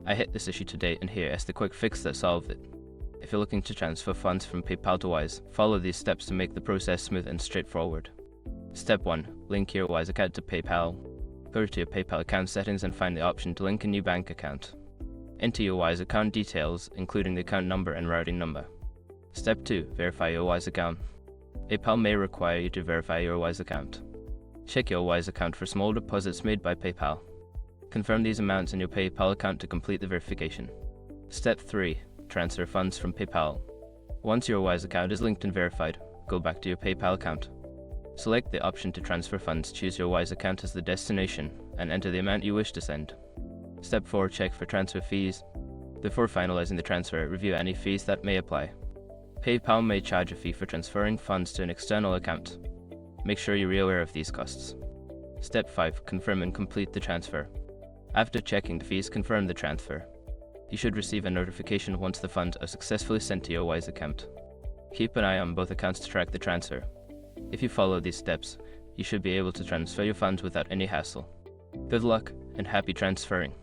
I hit this issue today, and here is the quick fix that solved it. If you're looking to transfer funds from PayPal to Wise, follow these steps to make the process smooth and straightforward. Step 1. Link your Wise account to PayPal. Go to your PayPal account settings and find the option to link a new bank account. Enter your Wise account details, including the account number and routing number. Step 2. Verify your Wise account. PayPal may require you to verify your Wise account. Check your Wise account for small deposits made by PayPal. Confirm these amounts in your PayPal account to complete the verification. Step 3. Transfer funds from PayPal. Once your Wise account is linked and verified, go back to your PayPal account. Select the option to transfer funds, choose your Wise account as the destination, and enter the amount you wish to send. Step 4. Check for transfer fees. Before finalizing the transfer, review any fees that may apply. PayPal may charge a fee for transferring funds to an external account. Make sure you're aware of these costs. Step 5. Confirm and complete the transfer. After checking the fees, confirm the transfer. You should receive a notification once the funds are successfully sent to your Wise account. Keep an eye on both accounts to track the transfer. If you follow these steps, you should be able to transfer your funds without any hassle. Good luck and happy transferring.